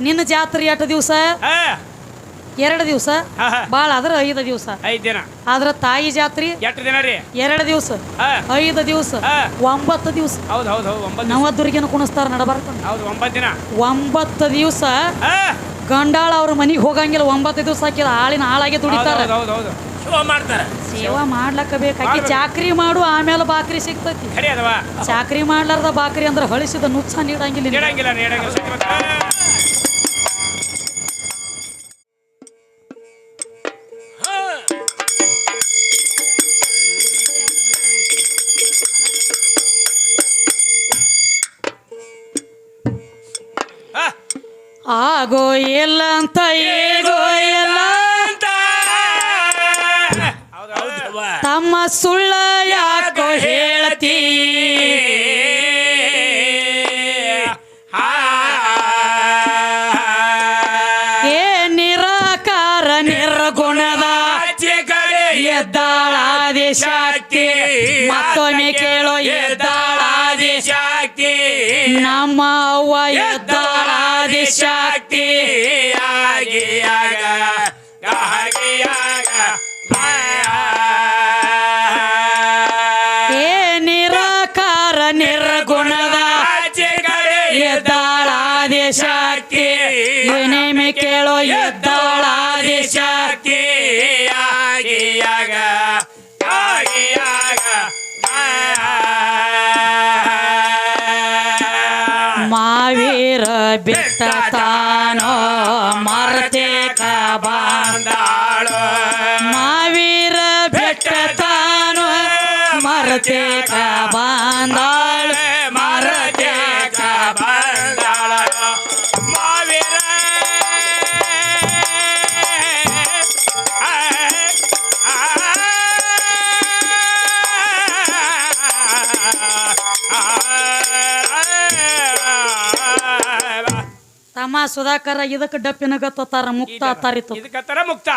ನಿನ್ನ ಜಾತ್ರೆ ಎಷ್ಟು ದಿವಸ? 2 ದಿವಸ. ಬಾಳ ಆದ್ರ 5 ದಿವಸ. 5 ದಿನ. ಆದ್ರ ತಾಯಿ ಜಾತ್ರೆ ಎಷ್ಟು ದಿನ ರೀ? 2 ದಿವಸ. 5 ದಿವಸ. 9 ದಿವಸ. ಹೌದು ಹೌದು ಹೌದು 9 ನವದುರ್ಗಿನ ಕುಣಿಸ್ತಾರ ನಡಬಾರ್ದು. ಹೌದು 9 ದಿನ. 9 ದಿವಸ ಗಂಡಾಳ ಅವ್ರ ಮನಿಗೆ ಹೋಗಂಗಿಲ್ಲ. 9 ದಿವಸ ಹಾಕಿಲ್ಲ ಆಳಿನ ಹಾಳಾಗಿ ದುಡಿತಾರ. ಹೌದು ಹೌದು ಸೇವಾ ಮಾಡ್ತಾರೆ. ಸೇವಾ ಮಾಡ್ಲಕ್ಕ ಬೇಕಾಗಿ ಚಾಕ್ರಿ ಮಾಡು ಆಮೇಲೆ ಬಾಕ್ರಿ ಸಿಗ್ತೈತಿ. ಚಾಕ್ರಿ ಮಾಡ್ಲಾರ್ದ ಬಾಕ್ರಿ ಅಂದ್ರೆ ಹಳಿಸಿದ ನುಚ್ಚ ನೀಡಂಗಿಲ್ಲ. ಆಗೋ ಇಲ್ಲ ಅಂತ ಏಗೋ ಇಲ್ಲ ಅಂತ ತಮ್ಮ ಸುಳ್ಳ ಯಾಕೋ ಹೇಳ್ತೀ? ಏ ನಿರಾಕಾರ ನಿರ್ಗುಣದ ಎದ್ದಾಳಾದಿ ಶಕ್ತಿ, ಮತ್ತೊಮ್ಮೆ ಕೇಳೋ ಎದ್ದಾಳಾದಿ ಶಕ್ತಿ, ನಮ್ಮ ಅವ್ವ ಎದ್ದಾಳಾದಿ ಶಕ್ತಿ. ಏ ನಿರಾಕಾರ ನಿರ್ಗುಣದ ಎದ್ದಾಳಾದಿ ಶಕ್ತಿ, ಏನೇಮೆ ಕೇಳೋ ಎದ್ದಾಳಾದಿ ಶಕ್ತಿ. ಮಾವೀರ ಬಿಟ್ಟ ತಾನೋ ಮರತೆ ಬಂದಾಳು, ಮಾವೀರ ಬಿಟ್ಟ ತಾನೋ ಮರತೆ ಬಂದಾಳು, ಮರತೆ ಬಂದಾಳು. ಮಾವೀರ ತಮ್ಮ ಸುಧಾಕರ ಇದಕ್ಕೆ ಡಪ್ಪಿನ ಗತ್ತಾರ ಮುಕ್ತ ತಾರಿತು ಇದಕ್ಕತ್ತಾರ ಮುಕ್ತ.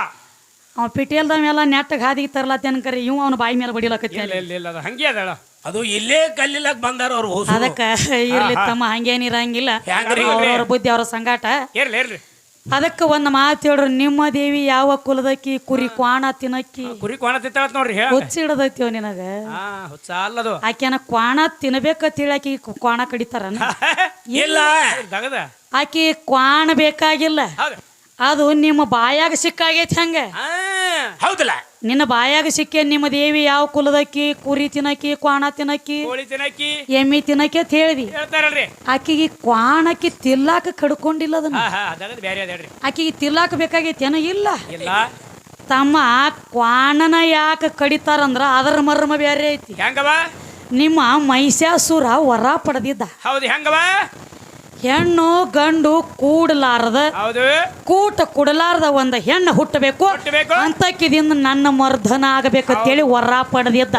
ಅವ ಪಿಟೇಲ್ದ ಮೇಲೆ ನೆಟ್ಟಗೆ ಹಾದಿಗೆ ತರ್ಲತ್ತೇನ ಕರಿ ಇವ್ ಅವನ ಬಾಯಿ ಮೇಲೆ ಬಡಿಲಕತ್ತ. ಹಂಗೆ ಅದಳ ಅದು ಇಲ್ಲೇ ಕಲ್ಲಿಲಕ್ ಬಂದಾರ ಅವ್ರು. ಅದಕ್ಕ ಇರ್ಲಿ ತಮ್ಮ ಹಂಗೇನಿರಂಗಿಲ್ಲ, ಅವ್ರವ್ರ ಬುದ್ಧಿ ಅವ್ರ ಸಂಗಾಟ ಇರ್ಲಿ. ಅದಕ್ಕೆ ಒಂದು ಮಾತು ಹೇಳ್ರಿ, ನಿಮ್ಮ ದೇವಿ ಯಾವ ಕುಲದಕ್ಕಿ ಕುರಿ ಕ್ವಾಣ ತಿನ್ನಕ್ಕಿ? ಕುರಿ ಕ್ವಾಣ ತಿಂತಾಳ ನೋಡ್ರಿ. ಹುಚ್ಚಿಡದೈತಿವ ನಿನಗ? ಅಲ್ಲದು ಆಕೆನ ಕ್ವಾಣ ತಿನ್ಬೇಕಂತ ಹೇಳಿ ಆಕಿ ಕ್ವಾಣ ಕಡಿತಾರ ಇಲ್ಲ. ಆಕಿ ಕ್ವಾಣ ಬೇಕಾಗಿಲ್ಲ, ಅದು ನಿಮ್ಮ ಬಾಯಾಗ ಸಿಕ್ಕಾಗೈತಿ. ಹಂಗ ಹೌದಲ್ಲ, ನಿನ್ನ ಬಾಯಾಗ ಸಿಕ್ಕೇ ನಿಮ್ಮ ದೇವಿ ಯಾವ ಕುಲದಕ್ಕಿ ಕುರಿ ತಿನ್ನಕಿ ಕ್ವಾಣ ತಿನ್ನಕಿ ಎಮ್ಮಿ ತಿನ್ನಕಿ ಅಂತ ಹೇಳಿದಿ. ಆಕಿಗೆ ಕ್ವಾಣಕ್ಕಿ ತಿಲ್ಲಾಕ ಕಡ್ಕೊಂಡಿಲ್ಲ ಅದನ್ನ. ಆಕಿಗೆ ತಿಲ್ಲಾಕ ಬೇಕಾಗೈತಿ ಏನೋ? ಇಲ್ಲ ತಮ್ಮ. ಕ್ವಾಣನ ಯಾಕೆ ಕಡಿತಾರಂದ್ರ ಅದರ ಮರ್ಮ ಬೇರೆ ಐತಿ. ನಿಮ್ಮ ಮಹಿಷಾಸುರ ವರ ಪಡೆದಿದ್ದ. ಹೆಣ್ಣು ಗಂಡು ಕೂಡಲಾರದ, ಕೂಟ ಕುಡಲಾರದ ಒಂದ ಹೆಣ್ಣು ಹುಟ್ಟಬೇಕು ಅಂತಕ್ಕಿದಿಂದ ನನ್ನ ಮರ್ಧನ ಆಗಬೇಕಂತೇಳಿ ವರ ಪಡೆದಿದ್ದ.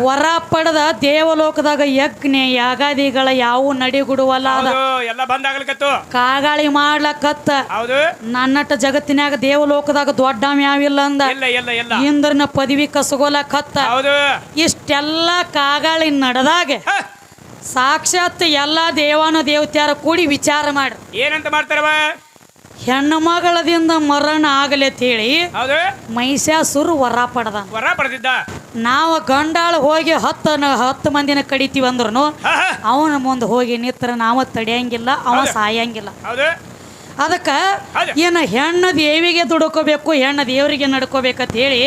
ವರ ಪಡೆದ ದೇವಲೋಕದಾಗ ಯಜ್ಞ ಯಾಗಾದಿಗಳ ಯಾವ ನಡಿಗುಡುವಲ್ಲ ಕಾಗಾಳಿ ಮಾಡ್ಲಕತ್ತ. ನನ್ನಟ ಜಗತ್ತಿನಾಗ ದೇವಲೋಕದಾಗ ದೊಡ್ಡ ಯಾವಿಲ್ಲ ಅಂದ. ಇಂದ್ರನ ಪದವಿ ಕಸಗೋಲಕತ್ತ. ಇಷ್ಟೆಲ್ಲ ಕಾಗಾಳಿ ನಡೆದಾಗ ಸಾಕ್ಷಾತ್ ಎಲ್ಲಾ ದೇವಾನ ದೇವತ್ಯಾರ ಕೂಡಿ ವಿಚಾರ ಮಾಡಿ ಏನಂತ ಮಾಡ್ತಾರವ? ಹೆಣ್ಣು ಮಗಳದಿಂದ ಮರಣ ಆಗಲಿ ಅಂತ ಹೇಳಿ ಮಹಿಷಾಸುರ ವರ ಪಡೆದಿದ್ದ. ನಾವು ಗಂಡಾಳ ಹೋಗಿ 10 ಮಂದಿನ ಕಡಿತೀವಿ ಅಂದ್ರೂ ಅವನ ಮುಂದೆ ಹೋಗಿ ನಿತ್ರ ನಾವು ತಡೆಯಂಗಿಲ್ಲ, ಅವ ಸಾಯಂಗಿಲ್ಲ. ಅದಕ್ಕೆ ಏನು ಹೆಣ್ಣು ದೇವಿಗೆ ದುಡ್ಕೋಬೇಕು, ಹೆಣ್ಣು ದೇವರಿಗೆ ನಡ್ಕೋಬೇಕಂತ ಹೇಳಿ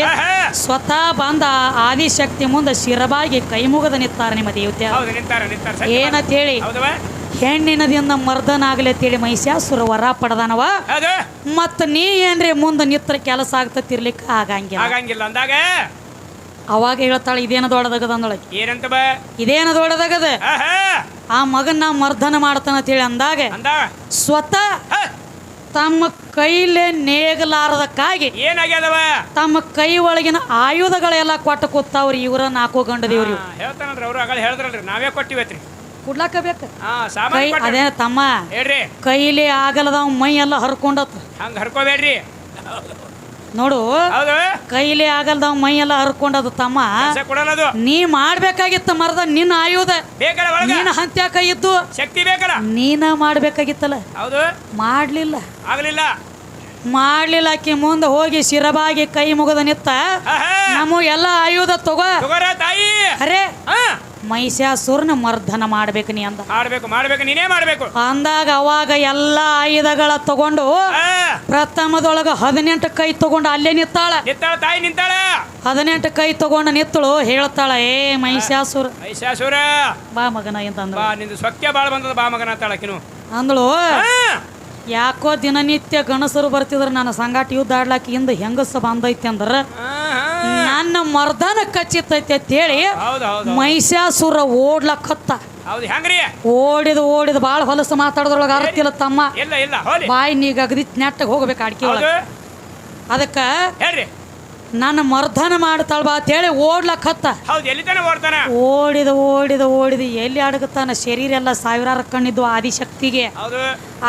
ಸ್ವತಃ ಬಂದ ಆದಿಶಕ್ತಿ ಮುಂದೆ ಶಿರಬಾಗಿ ಕೈ ಮುಗದ ನಿಂತಾರ ನಿಮ್ಮ ದೇವತೆ. ಏನಂತ ಹೇಳಿ ಹೆಣ್ಣಿನದಿಂದ ಮರ್ದನ ಆಗ್ಲಿ ಅಂತೇಳಿ ಮಹಿಷಾಸುರ ವರ ಪಡೆದನವ. ಮತ್ತ ನೀ ಏನ್ರಿ ಮುಂದೆ ನಿತ್ರ ಕೆಲಸ ಆಗ್ತತಿರ್ಲಿಕ್ಕೆ ಆಗಂಗಿಲ್ಲ ಅಂದಾಗ ಅವಾಗ ಹೇಳ್ತಾಳೆ, ಇದೇನ ದೊಡ್ಡದಾಗದ ಅಂದೊಳಗೆ. ಏನಂತ ಇದೇನ ದೊಡ್ಡದಾಗದ? ಆ ಮಗನ ಮರ್ದನ ಮಾಡ್ತಾನ ಅಂತ ಹೇಳಿ ಅಂದಾಗ ಸ್ವತಃ ತಮ್ಮ ಕೈಲೇ ನೇಗಲಾರದಕ್ಕಾಗಿ ಏನಾಗ್ಯದವ ತಮ್ಮ ಕೈ ಒಳಗಿನ ಆಯುಧಗಳೆಲ್ಲ ಕೊಟ್ಟು ಕೂತಾವ್ರಿ. ಇವರ 4 ಗಂಡ ದೇವ್ರಿ ಹೇಳ್ತಾನಲ್ರಿ ಅವ್ರು. ಆಗಲ್ಲ ಹೇಳಿದ್ರಲ್ರಿ, ನಾವೇ ಕೊಟ್ಟಿವತ್ರಿ ಕುಡ್ಲಾಕ ಬೇಕು. ಕೈ ಅದೇ ತಮ್ಮ ಕೈಲಿ ಆಗಲ್ಲದ ಮೈ ಎಲ್ಲ ಹರ್ಕೊಂಡತ್. ಹಂಗ ಹರ್ಕೋಬೇಡ್ರಿ. ನೋಡು ಹೌದು ಕೈಲಿ ಆಗಲ್ದವ್ ಮೈ ಎಲ್ಲ ಹರ್ಕೊಂಡದು ತಮ್ಮ. ಕೆಲ್ಸ ಕೊಡಲ್ಲ ಅದು. ನೀ ಮಾಡ್ಬೇಕಾಗಿತ್ತ ಮರದ ನಿನ್ನ ಆಯುಧ ಬೇಕಲ್ಲ ಒಳಗ ನೀನ ಹಂತ್ಯಾಕ ಇದ್ದು ಶಕ್ತಿ ಬೇಕಲ್ಲ. ನೀನ ಮಾಡ್ಬೇಕಾಗಿತ್ತಲ್ಲ, ಹೌದು ಮಾಡ್ಲಿಲ್ಲ. ಆಗ್ಲಿಲ್ಲ. ಆಕಿ ಮುಂದೆ ಹೋಗಿ ಶಿರಬಾಗಿ ಕೈ ಮುಗದ ನಿತ್ತ ನಮ್ಮ ಎಲ್ಲ ಆಯುಧ ತಗೋ ತಗೋರ ತಾಯಿ. ಅರೆ ಮಹಿಷಾಸುರನ ಮರ್ದನ ಮಾಡ್ಬೇಕು ನೀ ಅಂದ. ಮಾಡ್ಬೇಕು ನೀನೇ ಮಾಡ್ಬೇಕು ಅಂದಾಗ ಅವಾಗ ಎಲ್ಲ ಆಯುಧಗಳ ತಗೊಂಡು ಪ್ರಥಮದೊಳಗ 18 ಕೈ ತಗೊಂಡು ಅಲ್ಲೇ ನಿತ್ತಾಳ. ತಾಯಿ ನಿಂತಾಳ. 18 ಕೈ ತಗೊಂಡು ನಿತ್ತಳು. ಹೇಳ್ತಾಳ, ಏ ಮಹಿಷಾಸುರ ಬಾ ಮಗನ ಅಂತಂದ. ಬಾ ನಿಂದು ಸೊಕ್ಕೆ ಬಾಳ ಬಂದದ, ಬಾ ಮಗನ ಅಂತಾಳಕಿನು ಅಂದಳು. ಯಾಕೋ ದಿನನಿತ್ಯ ಗಣಸರು ಬರ್ತಿದ್ರ ನನ್ನ ಸಂಗಾಟ ಯುದ್ಧ ಆಡ್ಲಾಕಿ ಹಿಂದ ಹೆಂಗಸ ಬಂದೈತಿ ಅಂದ್ರ ನನ್ನ ಮರ್ದನ ಕಚ್ಚಿತೈತಿ ಅಂತ ಹೇಳಿ ಮಹಿಷಾಸುರ ಓಡ್ಲಕ್ಕತ್ತ. ಓಡಿದ ಬಾಳ ಹೊಲಸು ಮಾತಾಡೋದ್ರೊಳಗ ಅರ್ತಿಲ್ಲ ತಮ್ಮ. ಬಾಯಿ ನೀಗ ಅಗದಿ ನೆಟ್ಟಗೆ ಹೋಗ್ಬೇಕು ಅಡ್ಕೆ ಒಳಗ. ಅದಕ್ಕ ನನ್ನ ಮರ್ದನ ಮಾಡ್ತಾಳ ಬಾ ಅಂತೇಳಿ ಓಡ್ಲಕ್ಕತ್ತ. ಓಡಿದ ಎಲ್ಲಿ ಅಡಗುತ್ತಾನ? ಶರೀರ ಎಲ್ಲ ಸಾವಿರಾರು ಕಣ್ಣಿದ್ದು ಆದಿಶಕ್ತಿಗೆ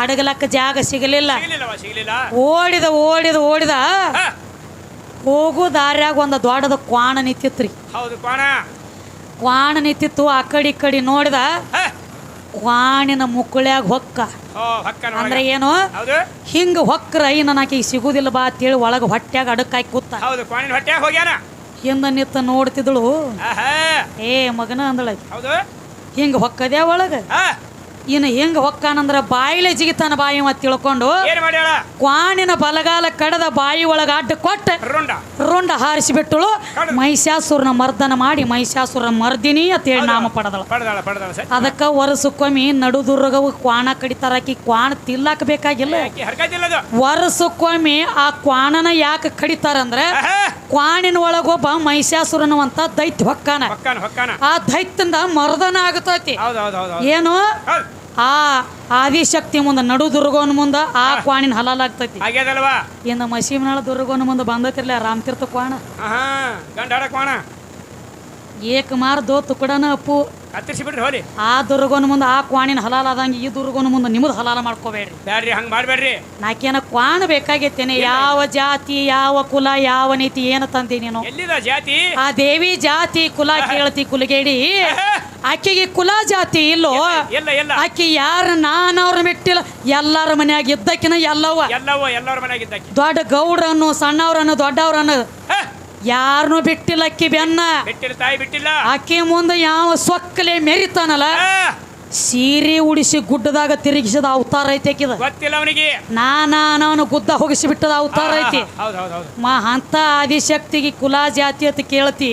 ಅಡಗಲಕ್ಕ ಜಾಗ ಸಿಗಲಿಲ್ಲ. ಓಡಿದ ಹೋಗು ದಾರ್ಯಾಗ ಒಂದು ದೊಡ್ಡದ ಕ್ವಾಣ ನಿಂತಿತ್ರಿ. ಕ್ವಾಣ ನಿಂತಿತ್ತು. ಆ ಕಡಿ ನೋಡಿದ ಕ್ವಾಣಿನ ಮುಕ್ಕಳ್ಯಾಗ ಹೊಕ್ಕ. ಅಂದ್ರೆ ಏನು? ಹಿಂಗ ಹೊಕ್ರ ನನಗೆ ಸಿಗುದಿಲ್ಲ ಬಾ ಅಂತೇಳಿ ಒಳಗ ಹೊಟ್ಯಾಗ ಅಡಕಾಕಿ ಕೂತ. ಹಿಂದ ನಿತ್ತ ನೋಡ್ತಿದ್ಳು. ಏ ಮಗನ ಅಂದಳ, ಹಿಂಗ ಹೊಕ್ಕದ್ಯಾ ಒಳಗ. ಇನ್ನು ಹಿಂಗ ಹೊಕ್ಕಾನಂದ್ರ ಬಾಯಿಲೆ ಜಿಗಿತಾನ ಬಾಯಿ ಮತ್ ತಿಳ್ಕೊಂಡು ಕ್ವಾಣಿನ ಬಲಗಾಲ ಕಡದ ಬಾಯಿ ಒಳಗ ಅಡ್ಡ ಕೊಟ್ಟ ರುಂಡ ಹಾರಿಸಿಬಿಟ್ಟಳು. ಮಹಿಷಾಸುರನ ಮರ್ದನ ಮಾಡಿ ಮಹಿಷಾಸುರ ಮರ್ದಿನಿ ಅಂತ ಹೇಳಿ ನಾಮ ಪಡೆದಳ. ಅದಕ್ಕ ವರ್ಷಕ್ಕೊಮ್ಮೆ ನಡುದುರ್ಗವು ಕ್ವಾಣ ಕಡಿತಾರಾಕಿ. ಕ್ವಾಣ ತಿಲ್ಲಾಕ ಬೇಕಾಗಿಲ್ಲ. ವರ್ಷಕ್ಕೊಮ್ಮೆ ಆ ಕ್ವಾಣನ ಯಾಕೆ ಕಡಿತಾರಂದ್ರ ಕ್ವಾಣಿನ ಒಳಗೊಬ್ಬ ಮಹಿಷಾಸುರನವಂತ ದೈತ್ಯ ಹೊಕ್ಕಾನ. ಆ ದೈತ್ಯಂದ ಮರ್ದನ ಆಗತೈತಿ. ಏನು? ಆ ಆದಿಶಕ್ತಿ ಮುಂದೆ ನಡು ದುರ್ಗೋನ ಮುಂದೆ ಆ ಕ್ವಾಣಿನ ಹಲಾಲಾಗ್ತೈತಿ. ಇನ್ನು ಮಸೀಮನಾಳ ದುರ್ಗೋನ ಮುಂದೆ ಬಂದೈತಿರ್ಲ ರಾಮತೀರ್ಥ ಕ್ವಾಣ. ಏಕ ಮಾರ್ ದೋ ತುಕಡನ ಅಪ್ಪು ಆ ದುರ್ಗೋನ ಮುಂದೆ ಆ ಕ್ವಾಣಿನ ಹಲಾಲ ಆದಂಗೆ ಈ ದುರ್ಗೋನ ಮುಂದೆ ನಿಮ್ಮದು ಹಲಾಲ ಮಾಡ್ಕೋಬೇಡ್ರಿ. ಹಂಗ ಮಾಡ್ಬೇಡ್ರಿ. ನಾಕೇನ ಕ್ವಾಣ ಬೇಕಾಗೈತೇನೆ. ಯಾವ ಜಾತಿ ಯಾವ ಕುಲ ಯಾವ ನೀತಿ ಏನು ತಂದಿ ನೀನು? ಜಾತಿ ಆ ದೇವಿ ಜಾತಿ ಕುಲ ಕೇಳ್ತಿ ಕುಲಗೇಡಿ. ಆಕೆಗೆ ಕುಲ ಜಾತಿ ಇಲ್ಲೋ. ಆಕೆ ಯಾರ ನಾನವ್ರ ಮೆಟ್ಟಿಲ್ಲ. ಎಲ್ಲಾರ ಮನ್ಯಾಗ ಇದ್ದಕ್ಕಿನ ಎಲ್ಲರ ಮನ್ಯಾಗ ದೊಡ್ಡ ಗೌಡ್ರನ್ನು ಸಣ್ಣವ್ರನ್ನು ದೊಡ್ಡವ್ರನ್ನು ಯಾರನ್ನು ಬಿಟ್ಟಿಲ್ಲ. ಅಕ್ಕಿ ಬೆನ್ನ ಬಿಟ್ಟಿಲ್ಲ. ಆಕೆ ಮುಂದೆ ಯಾವ ಸೊಕ್ಕಲೆ ಮೆರಿತಾನಲ್ಲ ಸೀರೆ ಉಡಿಸಿ ಗುಡ್ಡದಾಗ ತಿರುಗಿಸಿದ ಅವತಾರ ಐತಿ. ಆಕಿದ ಗೊತ್ತಿಲ್ಲ ಅವನಿಗೆ. ನಾನು ಗುದ್ದ ಹೋಗಿಸಿ ಬಿಟ್ಟದ ಅವತಾರ ಐತಿ. ಅಂತ ಆದಿಶಕ್ತಿಗೆ ಕುಲ ಜಾತಿ ಅಂತ ಕೇಳ್ತಿ.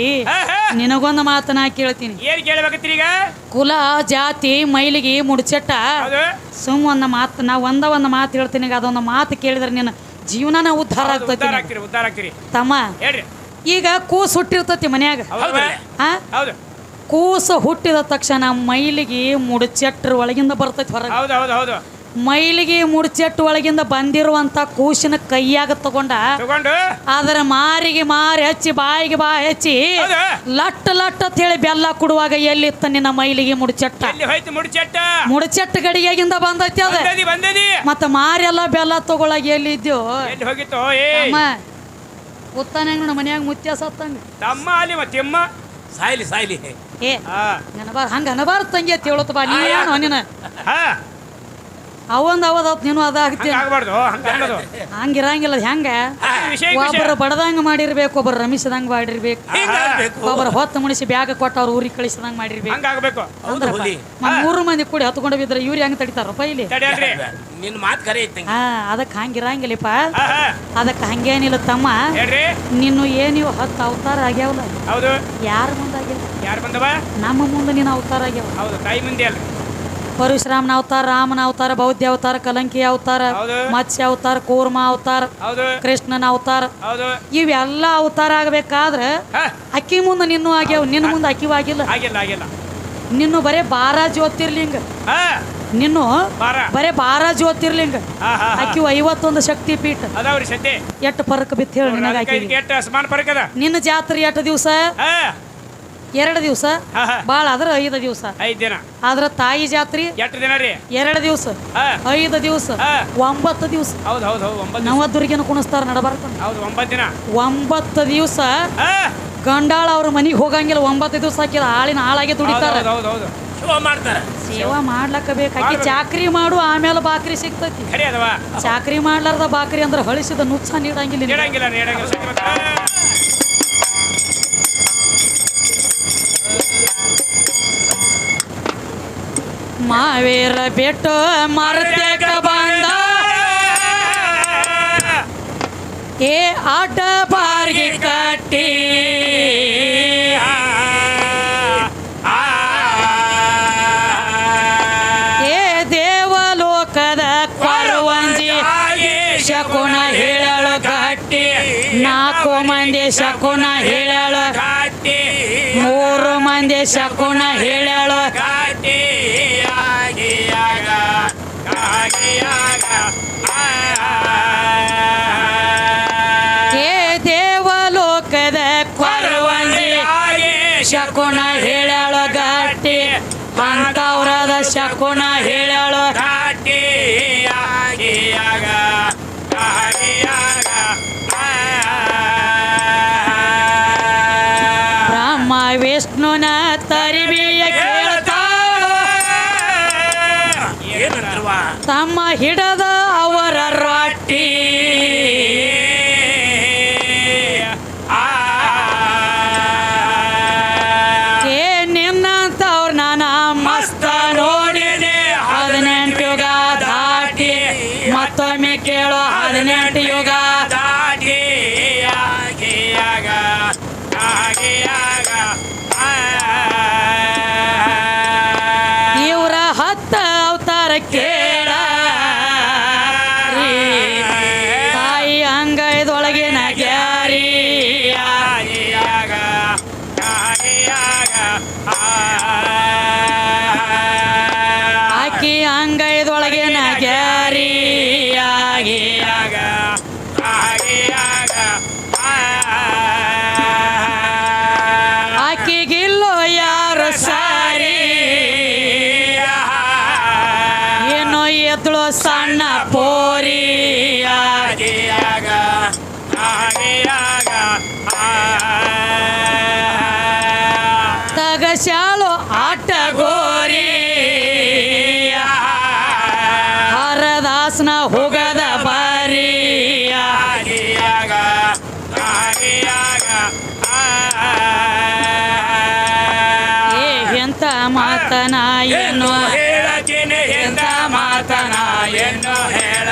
ನಿನಗೊಂದು ಮಾತು ನಾ ಕೇಳ್ತೀನಿ. ಏನ್ ಕೇಳ್ಬೇಕತ್ರಿ ಈಗ? ಕುಲ ಜಾತಿ ಮೈಲಿಗೆ ಮುಡ್ಚೆಟ್ಟ ಸುಮ್ ಒಂದು ಮಾತು ನಾ ಒಂದು ಮಾತು ಹೇಳ್ತೀನಿ. ಅದೊಂದು ಮಾತು ಕೇಳಿದ್ರೆ ನಿನ್ನ ಜೀವನನ ಉದ್ಧಾರ ಆಗ್ತೈತಿ ತಮ್ಮ. ಈಗ ಕೂಸು ಹುಟ್ಟಿರ್ತತಿ ಮನ್ಯಾಗ. ಕೂಸು ಹುಟ್ಟಿದ ತಕ್ಷಣ ಮೈಲಿಗೆ ಮುಡ್ಚೆಟ್ರ ಒಳಗಿಂದ ಬರ್ತೈತಿ ಹೊರಗೆ. ಮೈಲಿಗೆ ಮುಡ್ಚೆಟ್ಟು ಒಳಗಿಂದ ಬಂದಿರುವಂತ ಕೂಸಿನ ಕೈಯಾಗ ತಗೊಂಡ ಅದರ ಮಾರಿಗೆ ಮಾರಿ ಹಚ್ಚಿ ಬಾಯಿಗೆ ಬಾಯಿ ಹಚ್ಚಿ ಲಟ್ ಅಂತ ಹೇಳಿ ಬೆಲ್ಲ ಕೊಡುವಾಗ ಎಲ್ಲಿತ್ತ ನಿನ್ನ ಮೈಲಿಗೆ ಮುಡ್ಚೆಟ್ಟ? ಮುಡ್ಚೆಟ್ಟ ಗಡಿಯಾಗಿಂದ ಬಂದೈತಿ ಅದ. ಮತ್ತ ಮಾರಿ ಎಲ್ಲ ಬೆಲ್ಲ ತಗೊಳಗ ಎಲ್ಲಿದ್ಯೋ ಉತ್ತಾನ ಮನ್ಯಾಗ ಮುತ್ಯ ಸತ್ತಂಗ ಸಾಯ್ಲಿ ಏ ಹಂಗ ಅನಬಾರ ತಂಗಿ ಅಂತ ಹೇಳತ್ತ ಬಾ. ನೀನು ನೀನ ಅವತ್ ನೀನು ಹಂಗಿರಂಗಿಲ್ಲ. ಹೆಂಗ ಒಬ್ಬರು ಬಡದಂಗ ಮಾಡಿರ್ಬೇಕು, ಒಬ್ಬರು ರಮಿಸದಂಗ ಮಾಡಿರ್ಬೇಕು, ಒಬ್ಬರು ಹೊತ್ತು ಮುಣಿಸಿ ಬ್ಯಾಗ ಕೊಟ್ಟ ಅವ್ರ ಊರಿಗೆ ಕಳಿಸದಂಗ ಮಾಡಿರ್ಬೇಕು. 3 ಮಂದಿ ಕೂಡಿ ಹತ್ಕೊಂಡು ಬಿದ್ರೆ ಇವ್ರು ಹೆಂಗ್ ತಡಿತಾರಪ್ಪ ಇಲ್ಲಿ? ಅದಕ್ಕೆ ಹಂಗಿರಂಗಿಲ್ಲಪ್ಪ. ಅದಕ್ಕೆ ಹಂಗೇನಿಲ್ಲ ತಮ್ಮ. ನೀನು ಏನಿವ 10 ಅವತಾರ ಆಗ್ಯಾವಲ್ಲ, ಯಾರ ಮುಂದೆ ಆಗ್ಯಾವ? ನಮ್ಮ ಮುಂದೆ ನೀನು ಅವತಾರ ಆಗ್ಯಾವ. ಪರಶುರಾಮನ ಅವತಾರ, ರಾಮನ ಅವತಾರ, ಬೌದ್ಧ ಅವತಾರ, ಕಲಂಕಿ ಅವತಾರ, ಮತ್ಸ್ಯ ಅವತಾರ, ಕೂರ್ಮ ಅವತಾರ, ಕೃಷ್ಣನ ಅವತಾರ, ಇವೆಲ್ಲ ಅವತಾರ ಆಗ್ಬೇಕಾದ್ರೆ ಅಕ್ಕಿ ಮುಂದೆ ನಿನ್ನೂ ಆಗ್ಯಾವ. ನಿನ್ನ ಮುಂದೆ ಅಕ್ಕಿವ ಆಗಿಲ್ಲ. ನಿನ್ನು ಬರೇ 12 ಜ್ಯೋತಿರ್ಲಿಂಗ. ನಿನ್ನು ಬರೇ 12 ಜ್ಯೋತಿರ್ಲಿಂಗ. ಅಕ್ಕಿವ 51 ಶಕ್ತಿ ಪೀಠ. ಎಷ್ಟು ಫರಕ್ ಬಿತ್ತು ಹೇಳಿ ನಿನಗ? ನಿನ್ನ ಜಾತ್ರೆ ಎಷ್ಟು ದಿವಸ? 2 ದಿವಸ ಹಾ ಹಾ ಭಾಳ ಆದ್ರೆ 5 ದಿವಸ 5 ದಿನ ಆದ್ರ ತಾಯಿ ಜಾತ್ರೆ ಎಷ್ಟು ದಿನ ರೀ 2 ದಿವಸ ಹಾ 5 ದಿವಸ ಹಾ 9 ದಿವಸ ಹೌದು ಹೌದು ಹೌದು 9 ನವದುರ್ಗಿನ ಕುಣಿಸ್ತಾರ ನಡಬಾರ್ದು ಹೌದು 9 ದಿನ 9 ದಿವಸ ಹಾ ಗಂಡಾಳ ಅವ್ರ ಮನಿಗೆ ಹೋಗಂಗಿಲ್ಲ 9 ದಿವಸ ಹಾಕಿಲ್ಲ ಆಳಿನ ಹಾಳಾಗಿ ದುಡಿತಾರ ಹೌದು ಹೌದು ಹೌದು ಶೋ ಮಾಡ್ತಾರ ಸೇವಾ ಮಾಡ್ಲಕ್ಕ ಬೇಕಾಗಿ ಚಾಕ್ರಿ ಮಾಡು ಆಮೇಲೆ ಬಾಕ್ರಿ ಸಿಗ್ತೈತಿ ಖರೆ ಅದವ ಚಾಕ್ರಿ ಮಾಡ್ಲಾರ್ದ ಬಾಕ್ರಿ ಅಂದ್ರೆ ಹಳಿಸಿದ ನುಚ್ಚ ನೀಡಂಗಿಲ್ಲ ನಿನಗೆ. ನೀಡಂಗಿಲ್ಲ ನೀಡಂಗಿಲ್ಲ ಸತ್ಯವಂತ. ಮಾವೇರ ಬೆಟ್ಟು ಮರತ್ಯಾಕ ಬಂದ ಏ ಆಟ ಬಾರ್ಗಿ ಕಟ್ಟಿ ಏ ದೇವಲೋಕದ ಕೊರವಂಜಿ ಶಕುನ ಹೇಳಳು ಗಟ್ಟಿ 4 ಮಂದಿ ಶಕುನ ಹೇಳಳು 3 ಮಂದಿ ಶಕುನ ಹೇಳಳು ಏ ದೇವಲೋಕದ ಕೊರವಂಜಿ ಶಕುನ ಹೇಳಳು ಗಟ್ಟಿ ಅಂತವ್ರದ ಶಕುನ ಹೇಳಳು ಬ್ರಹ್ಮ ವಿಷ್ಣುನ ತರಿಬಿಯ ಕೇಳ್ತಾಳ ಏನಂದ್ರವಾ ತಮ್ಮ ಹಿಡದ ಅವರ ರೊಟ್ಟಿ ಏ ನಿನ್ನಂತವ್ರ ನಾನ ಮಸ್ತ ನೋಡಿದೆ 18 ಯುಗ ದಾಟಿ ಮತ್ತೊಮ್ಮೆ ಕೇಳೋ 18 ಯುಗ ಇವ್ರ 10 ಅವತಾರ ಕೇಳ ತಾಯಿ ಅಂಗೈದೊಳಗಿನ ಗ್ಯಾರಿ ಆಕಿ ಅಂಗೈದೊಳಗಿನ ಗ್ಯಾರಿ ಆಕಿಗಿಲ್ಲೋ ಯಾರು ಸಾರಿ ಏನೋ ಎದ್ಳು ಸಣ್ಣ ಪೋರಿ ತಗಸ್ಯಾಳು ಆಟ ಗೋರಿ ಹರದಾಸನ ಹೋಗದ ಬಾರಿ ಏ ಎಂತ ಮಾತನ ಏನು ಎಂತ ಮಾತನ ಏನು ಹೇಳ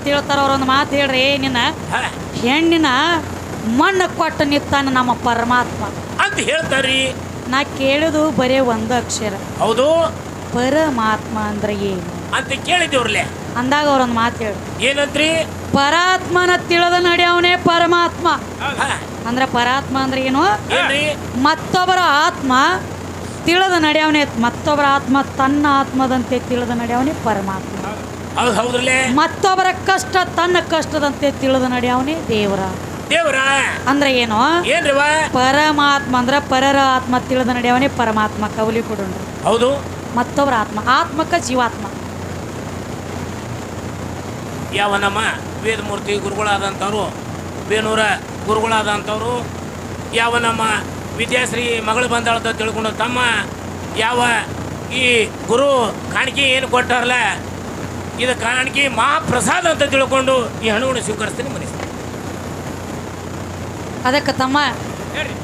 ತಿಳ್ತಾರ ಅವ್ರೊಂದು ಮಾತು ಹೇಳ್ರಿ ನಿನ್ನ ಹೆಣ್ಣಿನ ಮಣ್ಣು ಕೊಟ್ಟ ನಿತ್ತಾನ ನಮ್ಮ ಪರಮಾತ್ಮ ಅಂತ ಹೇಳ್ತಾರ್ರಿ. ನಾ ಕೇಳಿದು ಬರೇ ಒಂದು ಅಕ್ಷರ ಹೌದು ಪರಮಾತ್ಮ ಅಂದ್ರೆ ಏನು ಅಂತ ಕೇಳಿದೇವ್ರಲೆ ಅಂದಾಗ ಅವ್ರೊಂದು ಮಾತು ಹೇಳಿ ಏನಂತ್ರಿ ಪರಾತ್ಮನ ತಿಳಿದ ನಡೆಯವನೇ ಪರಮಾತ್ಮ ಹಾ, ಅಂದ್ರೆ ಪರಾತ್ಮ ಅಂದ್ರೆ ಏನು ಏನ್ರಿ ಮತ್ತೊಬ್ಬರ ಆತ್ಮ ತಿಳಿದ ನಡೆಯವನೇ ಮತ್ತೊಬ್ಬರ ಆತ್ಮ ತನ್ನ ಆತ್ಮದಂತೆ ತಿಳಿದ ನಡೆಯವನೇ ಪರಮಾತ್ಮ ಹೌದು ಹೌದ್ರಲೆ ಮತ್ತೊಬ್ಬರ ಕಷ್ಟ ತನ್ನ ಕಷ್ಟದಂತೆ ತಿಳಿದ ನಡೆಯವನೇ ದೇವರ ದೇವ್ರ ಅಂದ್ರೆ ಏನು ಏನ್ರಿವ ಪರಮಾತ್ಮ ಅಂದ್ರೆ ಪರರ ಆತ್ಮ ತಿಳಿದ ನಡೆಯವನೇ ಪರಮಾತ್ಮ ಕವಲಿ ಕೊಡೋಣ್ರಿ ಹೌದು ಮತ್ತೊಬ್ಬರ ಆತ್ಮ ಆತ್ಮಕ್ಕ ಜೀವಾತ್ಮ ಯಾವ ನಮ್ಮ ವೇದಮೂರ್ತಿ ಗುರುಗಳಾದಂಥವ್ರು ಬೇನೂರ ಗುರುಗಳಾದಂಥವ್ರು ಯಾವ ನಮ್ಮ ವಿದ್ಯಾಶ್ರೀ ಮಗಳು ಬಂದಾಳಂತ ತಿಳ್ಕೊಂಡು ತಮ್ಮ ಯಾವ ಈ ಗುರು ಕಾಣಿಕೆ ಏನು ಕೊಟ್ಟಾರಲ್ಲ ಇದು ಕಾಣಿಕೆ ಮಹಾಪ್ರಸಾದ ಅಂತ ತಿಳ್ಕೊಂಡು ಈ ಹಣವನ್ನು ಸ್ವೀಕರಿಸ್ತೀನಿ ಮನಸ್ಸು ಅದಕ್ಕೆ ತಮ್ಮ ಹೇಳ್ರಿ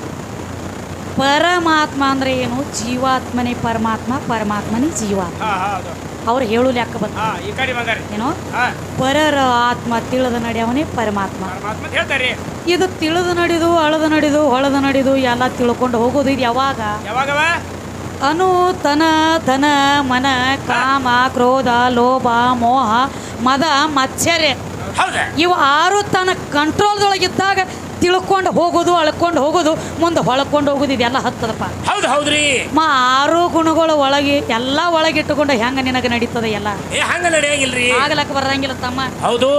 ಪರಮಾತ್ಮ ಅಂದ್ರೆ ಏನು ಜೀವಾತ್ಮನೇ ಪರಮಾತ್ಮ ಪರಮಾತ್ಮನೇ ಜೀವಾತ್ಮ ಹಾ ಹೌದು ಅವ್ರು ಹೇಳು ಲೆಕ್ಕ ಬಂತ ಹಾ ಈ ಕಡೆ ಬಂದಾರಿ ಏನು ಹಾ ಪರರ ಆತ್ಮ ತಿಳಿದ ನಡೆಯವನೇ ಪರಮಾತ್ಮ ಪರಮಾತ್ಮ ಅಂತ ಹೇಳ್ತಾರ್ರಿ ಇದು ತಿಳಿದು ನಡೆದು ಅಳದು ನಡೆದು ಹೊಳದ ನಡೆದು ಎಲ್ಲ ತಿಳ್ಕೊಂಡು ಹೋಗೋದು ಇದು ಯಾವಾಗ ಯಾವಾಗವ ಅನು ತನ ಧನ ಮನ ಕಾಮ ಕ್ರೋಧ ಲೋಭ ಮೋಹ ಮದ ಮತ್ಸರ್ಯ ಹೌದಾ ಇವು ಆರು ತನ್ನ ಕಂಟ್ರೋಲ್ದೊಳಗಿದ್ದಾಗ ತಿಳ್ಕೊಂಡು ಹೋಗೋದು ಅಳ್ಕೊಂಡು ಹೋಗೋದು ಮುಂದೆ ಹೊಳ್ಕೊಂಡು ಹೋಗೋದು ಇದೆಲ್ಲ ಹತ್ತದಪ್ಪ. ಹೌದು ಹೌದ್ರಿ. ಆರು ಗುಣಗಳು ಒಳಗೆ ಎಲ್ಲ ಒಳಗಿಟ್ಟುಕೊಂಡು ಹೆಂಗ ನಿನಗೆ ನಡೀತದೆ ಎಲ್ಲ ಹಂಗ ನಡೆಯಂಗಿಲ್ರಿ, ಆಗ್ಲಕ್ಕ ಬರಂಗಿಲ್ಲ ತಮ್ಮ. ಹೌದು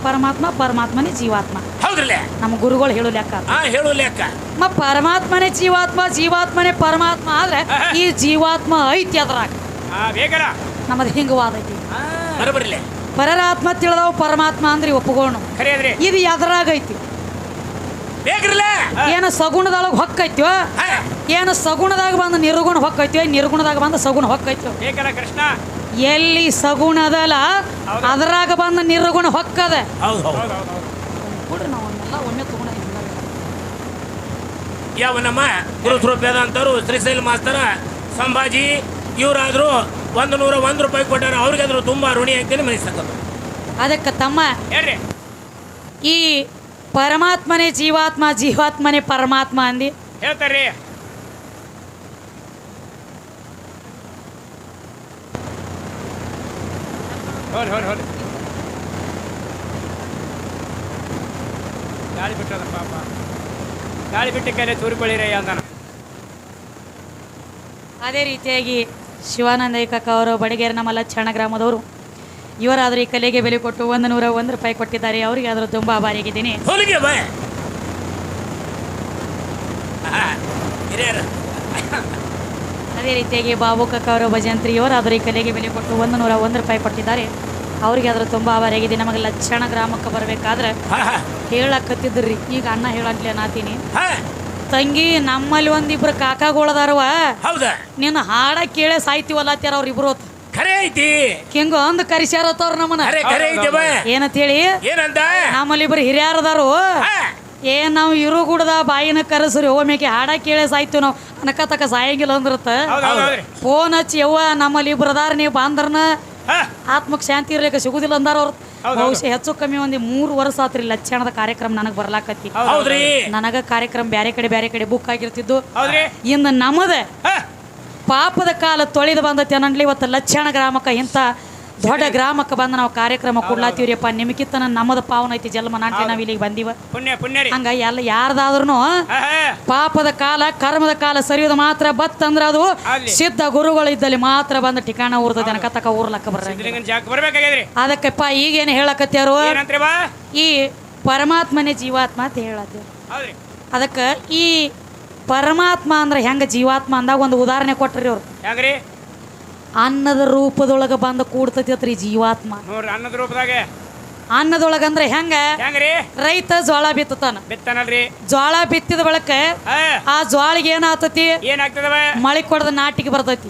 ಪರಮಾತ್ಮ ಪರಮಾತ್ಮನೇ ಜೀವಾತ್ಮ. ಹೌದ್ರಲ್ಲ ನಮ್ಮ ಗುರುಗಳು ಹೇಳು ಲೆಕ್ಕ. ಹೇಳು ಲೆಕ್ಕ. ಪರಮಾತ್ಮನೇ ಜೀವಾತ್ಮ, ಜೀವಾತ್ಮನೇ ಪರಮಾತ್ಮ ಆದ್ರೆ ಈ ಜೀವಾತ್ಮ ಐತಿ ಅದ್ರಾಗ ನಮ್ಮದು ಹಿಂಗ ವಾದ ಐತಿ. ಬರಬರ್ಲೆ ಪರರಾತ್ಮ ತಿಳಿದವ ಪರಮಾತ್ಮ ಅಂದ್ರೆ ಒಪ್ಪಗೋಣ. ಇದು ಎದ್ರಾಗ ಐತಿ? ಏನ ಸಗುಣದೊಳಗೆ ಹೊಕ್ಕೈತ್ಯೋ, ಏನ ಸಗುಣದಾಗ ಬಂದು ನಿರ್ಗುಣ ಹೊಕ್ಕೈತ್ಯೋ, ನಿರ್ಗುಣದಾಗ ಬಂದು ಸಗುಣ ಹೊಕ್ಕೈತ್ಯೋ. ಕೃಷ್ಣ ಎಲ್ಲಿ ಸಗುಣ ಅದಲ್ಲ ಅದ್ರಾಗ ಬಂದು ನಿರ್ಗುಣ ಹೊಕ್ಕದ. ಯಾವ ನಮ್ಮ ಗುರುಸ್ವರೂಪದ ಅಂತವ್ರು ಶ್ರೀಶೈಲ ಮಾಸ್ತರ ಸಂಭಾಜಿ ಇವರಾದ್ರು 101 ರೂಪಾಯಿ ಕೊಟ್ಟಾರ. ಅವ್ರಿಗಾದ್ರು ತುಂಬಾ ಋಣಿ ಆಗ್ತೇನೆ ಮನಸ್ಸಾಕದು. ಅದಕ್ಕೆ ತಮ್ಮ ಹೇಳ್ರಿ, ಈ ಪರಮಾತ್ಮನೇ ಜೀವಾತ್ಮ, ಜೀವಾತ್ಮನೇ ಪರಮಾತ್ಮ ಅಂದಿ ಹೇಳ್ತಾರ್ರಿ. ಗಾಳಿ ಬಿಟ್ಟದ ಪಾಪ, ಗಾಳಿ ಬಿಟ್ಟ ಕೈಲೆ ತೂರಿಕೊಳ್ಳಿರಿ ಅಂದಾನ. ಅದೇ ರೀತಿಯಾಗಿ ಶಿವಾನಂದ ಏಕಕ್ಕ ಅವರು ಬಡಗೇರಿ ನಮ್ಮ ಲಕ್ಷಣ ಗ್ರಾಮದವರು. ಇವರಾದರೂ ಈ ಕಲೆಗೆ ಬೆಲೆ ಕೊಟ್ಟು 101 ರೂಪಾಯಿ ಕೊಟ್ಟಿದ್ದಾರೆ. ಅವರಿಗೆ ಆದರೂ ತುಂಬ ಆಭಾರಿಯಾಗಿದ್ದೀನಿ. ಅದೇ ರೀತಿಯಾಗಿ ಬಾಬು ಕಕ್ಕ ಅವರು ಭಜಂತ್ರಿ ಇವರಾದರೂ ಈ ಕಲೆಗೆ ಬೆಲೆ ಕೊಟ್ಟು 101 ರೂಪಾಯಿ ಕೊಟ್ಟಿದ್ದಾರೆ. ಅವ್ರಿಗೆ ಆದರೂ ತುಂಬ ಆಭಾರಿಯಾಗಿದೆ. ನಮಗೆ ಲಕ್ಷಣ ಗ್ರಾಮಕ್ಕೆ ಬರಬೇಕಾದ್ರೆ ಹೇಳಕತ್ತಿದ್ರಿ, ಈಗ ಅಣ್ಣ ಹೇಳಂಟ್ಲೆ ನಾತೀನಿ. ತಂಗಿ ನಮ್ಮಲ್ಲಿ ಒಂದಿಬ್ರು ಕಾಕಾಗಳದಾರವ, ನೀನು ಹಾಡ ಕೇಳೇ ಸಾಯ್ತಿವಲ್ಲ ಅತ್ಯಾರ ಅವ್ರಿಬ್ರು ಹಿಂಗ ಅಂದ್ ಕರಿಸ್ಯಾರತ್ತವ್ರ ನಮ್ಮನ್ನ. ಏನಂತ ಹೇಳಿ ನಮ್ಮಲ್ಲಿ ಇಬ್ರು ಹಿರಿಯರದಾರು. ನಾವು ಇರು ಗುಡದ ಬಾಯಿನ ಕರೆಸ್ರಿ ಹೋಮೇಕೆ ಹಾಡ ಕೇಳೇ ಸಾಯ್ತೀವಿ ನಾವು ಅನಕತಕ ಸಾಯಂಗಿಲ್ಲ ಅಂದ್ರತ್ತ. ಫೋನ್ ಹಚ್ಚಿ ಯವ್ವ ನಮ್ಮಲ್ಲಿ ಇಬ್ರು ಅದಾರ, ನೀವು ಬಾಂದ್ರನ ಆತ್ಮಕ್ ಶಾಂತಿ ಇರ್ಲಿಕ್ಕೆ ಸಿಗುದಿಲ್ಲ ಅಂದಾರ ಅವ್ರು. ಬಹುಶಃ ಹೆಚ್ಚು ಕಮ್ಮಿ ಒಂದು 3 ವರ್ಷ ಆತ್ರಿ ಲಕ್ಷಣದ ಕಾರ್ಯಕ್ರಮ ನನಗ್ ಬರ್ಲಾಕತ್ತಿ. ನನಗ ಕಾರ್ಯಕ್ರಮ ಬ್ಯಾರೆ ಕಡೆ ಬುಕ್ ಆಗಿರ್ತಿದ್ದು. ಇನ್ನು ನಮ್ಮದ ಪಾಪದ ಕಾಲ ತೊಳೆದು ಬಂದತಿ ಅನ್ನಲಿ ಇವತ್ತು ಲಕ್ಷಣ ಗ್ರಾಮಕ್ಕೆ ಇಂಥ ದೊಡ್ಡ ಗ್ರಾಮಕ್ಕೆ ಬಂದು ನಾವು ಕಾರ್ಯಕ್ರಮ ಕೊಡ್ಲಾತೀವ್ರಿಯಪ್ಪ. ನಿಮಗಿತ್ತ ನಮ್ಮದ ಪಾವನ ಐತಿ ಜನ್ಮ ನಾಟ್ಲಿ ನಾವ್ ಇಲ್ಲಿಗೆ ಬಂದಿವ. ಹಂಗ ಎಲ್ಲ ಯಾರ್ದಾದ್ರೂ ಪಾಪದ ಕಾಲ ಕರ್ಮದ ಕಾಲ ಸರಿಯೋದು ಮಾತ್ರ ಬತ್ತಂದ್ರ ಅದು ಸಿದ್ಧ ಗುರುಗಳು ಇದ್ದಲ್ಲಿ ಮಾತ್ರ ಬಂದ ಠಿಕಾಣ ಊರ್ತದೆ ಅನಕತಕ ಊರ್ಲಕ್ಕ ಬರ್ಬೇಕಾಗ್ಯದ್ರಿ. ಅದಕ್ಕಪ್ಪ ಈಗೇನು ಹೇಳಕತ್ಯಾರು, ಈ ಪರಮಾತ್ಮನೇ ಜೀವಾತ್ಮ ಅಂತ ಹೇಳತ್ತೀವಿ. ಅದಕ್ಕೆ ಈ ಪರಮಾತ್ಮ ಅಂದ್ರೆ ಹೆಂಗ ಜೀವಾತ್ಮ ಅಂದಾಗ ಒಂದು ಉದಾಹರಣೆ ಕೊಟ್ರಿ ಅವ್ರು. ಅನ್ನದ ರೂಪದೊಳಗ ಬಂದ ಕೂಡ್ತೈತಿ ಅತ್ರಿ ಜೀವಾತ್ಮ. ಅನ್ನದ ರೂಪದಾಗ ಅನ್ನದೊಳಗಂದ್ರೆ ಹೆಂಗ್ರಿ ರೈತ ಜೋಳ ಬಿತ್ತತಾನಲ್ರಿ. ಜೋಳ ಬಿತ್ತಿದ ಬಳಕ ಆ ಜೋಳಿಗೆ ಏನಾಗ್ತತಿ, ಮಳಿ ಕೊಡದ ನಾಟಿಗೆ ಬರ್ತೈತಿ,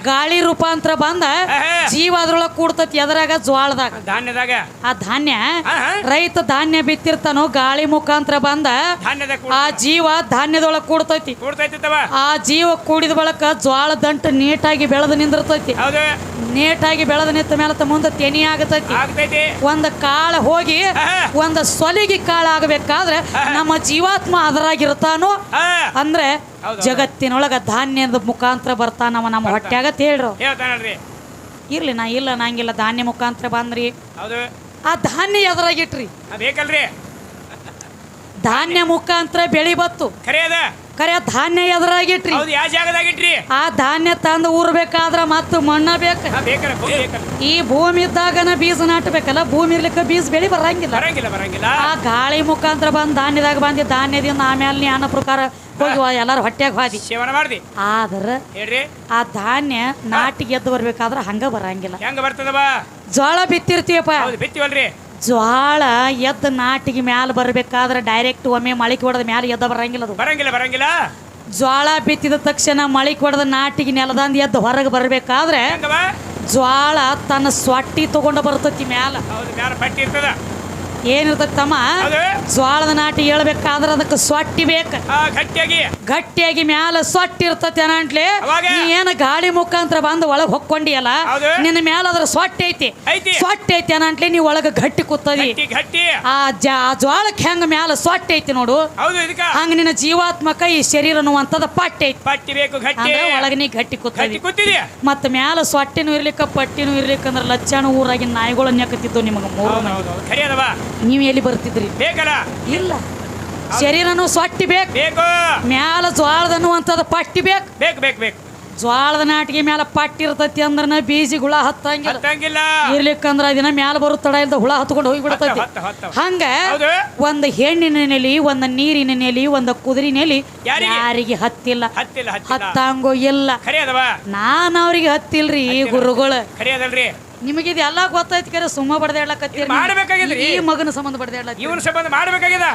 ಗಾಳಿ ರೂಪಾಂತರ ಬಂದ ಜೀವ ಅದ್ರೊಳಗ ಕೂಡ್ತೈತಿ. ಎದ್ರಾಗ ಜೋಳದಾಗ ಧಾನ್ಯದಾಗ. ಆ ಧಾನ್ಯ ರೈತ ಧಾನ್ಯ ಬಿತ್ತಿರ್ತಾನೋ, ಗಾಳಿ ಮುಖಾಂತರ ಬಂದ ಆ ಜೀವ ಧಾನ್ಯದೊಳಗ ಕೂಡ್ತೈತಿ. ಆ ಜೀವ ಕೂಡಿದ ಬಳಕ ಜೋಳ ದಂಟು ನೀಟಾಗಿ ಬೆಳೆದು ನಿಂದಿರ್ತೈತಿ. ನೀಟಾಗಿ ಬೆಳೆದ ನಿಂತ ಮೇಲೆ ಮುಂದೆ ತೆನಿ ಆಗತೈತಿ. ಒಂದ್ ಕಾಳ ಹೋಗಿ ಒಂದ್ ಸೊಲಿಗೆ ಕಾಳ ಆಗಬೇಕಾದ್ರೆ ನಮ್ಮ ಜೀವಾತ್ಮ ಅದರಾಗಿರ್ತಾನೋ ಅಂದ್ರೆ ಜಗತ್ತಿನೊಳಗ ಧಾನ್ಯದ ಮುಖಾಂತರ ಬರ್ತಾನವ ನಮ್ಮ ಹೊಟ್ಯಾಗತ್ ಹೇಳ್ರು. ಇರ್ಲಿ ನಾ ಇಲ್ಲ ನಂಗಿಲ್ಲ, ಧಾನ್ಯ ಮುಖಾಂತರ ಬಂದ್ರಿ. ಆ ಧಾನ್ಯ ಎದರಾಗಿಟ್ರಿ ಬೇಕಲ್ರಿ, ಧಾನ್ಯ ಮುಖಾಂತರ ಬೆಳಿ ಬತ್ತು. ಖರೆ ಧಾನ್ಯ ಎದರಾಗಿಟ್ರಿ, ಆ ಧಾನ್ಯ ತಂದು ಊರ್ಬೇಕಾದ್ರ ಮತ್ತು ಮಣ್ಣ ಬೇಕು. ಈ ಭೂಮಿ ಇದ್ದಾಗನ ಬೀಜ ನಾಟಬೇಕಲ್ಲ, ಭೂಮಿ ಇರ್ಲಿಕ್ಕೆ ಬೀಜ ಬೆಳಿ ಬರಂಗಿಲ್ಲ. ಆ ಗಾಳಿ ಮುಖಾಂತರ ಬಂದ್ ಧಾನ್ಯದಾಗ ಬಂದಿ, ಧಾನ್ಯದಿಂದ ಆಮೇಲೆ ನೀ ಅನ್ನ ಪ್ರಕಾರ ಹೋಗಿ ಎಲ್ಲಾರು ಹೊಟ್ಯಾಗ ಹಾದಿ ಆದ್ರ ಆ ಧಾನ್ಯ ನಾಟಿಗೆ ಎದ್ದು ಬರ್ಬೇಕಾದ್ರ ಹಂಗ ಬರಂಗಿಲ್ಲ. ಜೋಳ ಬಿತ್ತಿರ್ತೀವಪ್ಪ, ಜ್ವಾಳ ಎದ್ದ ನಾಟಿಗೆ ಮ್ಯಾಲ ಬರ್ಬೇಕಾದ್ರೆ ಡೈರೆಕ್ಟ್ ಒಮ್ಮೆ ಮಳಿಕೆ ಹೊಡೆದ ಮ್ಯಾಲ ಎದ್ದ ಬರಂಗಿಲ್ಲ. ಜ್ವಾಳ ಬಿತ್ತಿದ ತಕ್ಷಣ ಮಳಿಕೆ ಹೊಡೆದ ನಾಟಿಗೆ ನೆಲದಂದ ಎದ್ದು ಹೊರಗೆ ಬರ್ಬೇಕಾದ್ರೆ ಜ್ವಾಳ ತನ್ನ ಸ್ವಟ್ಟಿ ತಗೊಂಡ ಬರ್ತತಿ ಮ್ಯಾಲ. ಏನಿರ್ತೈತಿ ತಮ್ಮ ಹೌದು ಜ್ವಾಳದ ನಾಟಿ ಹೇಳ್ಬೇಕಾದ್ರ ಅದಕ್ಕೆ ಸೊಟ್ಟಿ ಬೇಕ ಗಟ್ಟಿಯಾಗಿ ಗಟ್ಟಿಯಾಗಿ ಮ್ಯಾಲ ಸೊಟ್ಟಿ ಇರ್ತತಿ ಅನಂಟ್ಲಿ ಅವಾಗ? ನೀ ಏನ ಗಾಳಿ ಮುಖಾಂತರ ಬಂದು ಒಳಗ್ ಹೊಕ್ಕೊಂಡಿಯಲ್ಲ ಹೌದು. ನಿನ್ನ ಮ್ಯಾಲ ಅದ್ರ ಸೊಟ್ಟಿ ಐತಿ ಐತಿ. ಸೊಟ್ಟಿ ಐತಿ ಅನಂಟ್ಲಿ ನೀ ಒಳಗ ಗಟ್ಟಿ ಕೂತದಿ ಗಟ್ಟಿ ಗಟ್ಟಿ ಆ ಜ್ವಾಳಕ್ಕೆ ಹೆಂಗ ಮ್ಯಾಲ ಸೊಟ್ಟಿ ಐತಿ ನೋಡು ಹೌದು ಇದಕ್ಕ ಹಂಗ ನಿನ್ನ ಜೀವಾತ್ಮಕ ಈ ಶರೀರ ಅನ್ನುವಂಥದ್ದು ಪಟ್ಟಿ ಐತಿ ಪಟ್ಟಿ ಬೇಕು ಗಟ್ಟಿ ಅಂದ್ರೆ ಒಳಗ ನೀ ಗಟ್ಟಿ ಕೂತದಿ ಗಟ್ಟಿ ಕೂತಿದ್ಯಾ ಮತ್ತ ಮ್ಯಾಲ ಸೊಟ್ಟಿನೂ ಇರ್ಲಿಕ್ಕ ಪಟ್ಟಿನೂ ಇರ್ಲಿಕ್ಕಂದ್ರ ಲಚ್ಚಾಣ ಊರಾಗಿನ ನಾಯಿಗಳು ನೆಕ್ಕತ್ತಿದ್ದು ನಿಮಗ ಮೂರು ಮಂದಿ. ಹೌದು ಖರಿ ಅದವ ನೀವ್ ಎಲ್ಲಿ ಬರ್ತಿದ್ರಿ ಬೇಕಲ್ಲ ಇಲ್ಲ ಶರೀರನು ಸೊಟ್ಟಿ ಬೇಕು ಬೇಕು ಮ್ಯಾಲ ಜ್ವಾಳದನ್ನುವಂಥದ್ದು ಪಟ್ಟಿ ಬೇಕು ಬೇಕು ಬೇಕು ಬೇಕು ಜ್ವಾಳದ ನಾಟಿಗೆ ಮ್ಯಾಲ ಪಟ್ಟಿ ಇರ್ತೈತಿ ಅಂದ್ರ ಬೀಜಿ ಹುಳ ಹತ್ತಂಗಿಲ್ಲ ಹತ್ತಂಗಿಲ್ಲ ಇರ್ಲಿಕ್ಕಂದ್ರ ದಿನ ಮ್ಯಾಲ ಬರೋ ತಡ ಇಲ್ದ ಹುಳ ಹತ್ಕೊಂಡು ಹೋಗ್ಬಿಡ್ತೈತಿ ಹತ್ತ ಹಂಗ ಹೌದು ಒಂದ್ ಹೆಣ್ಣಿನ ನೆಲಿ ಒಂದ್ ನೀರಿನ ನೆಲಿ ಒಂದ್ ಕುದುರೆ ನೆಲಿ ಯಾರಿಗೆ? ಯಾರಿಗೆ ಹತ್ತಿಲ್ಲ ಹತ್ತಿಲ್ಲ ಹತ್ತಿಲ್ಲ ಹತ್ತಂಗೋ ಇಲ್ಲ ಖರಿ ಅದವ ನಾನ್ ಅವ್ರಿಗೆ ಹತ್ತಿಲ್ರಿ ಗುರುಗಳು ಖರಿ ಅದಲ್ರಿ ನಿಮಗಿದ್ ಎಲ್ಲಾ ಗೊತ್ತೈತಿ ಕರೆ ಸುಮ್ಮ ಬಡ್ದಾಡ್ಲಕತ್ತೀರಿ ಮಾಡ್ಬೇಕಾಗಿದ್ರಿ. ಈ ಮಗನ ಸಂಬಂಧ ಬಡ್ದಾಡ್ಲತ್ತೀರಿ ಇವನ್ ಸಂಬಂಧ ಮಾಡ್ಬೇಕಾಗ್ಯದ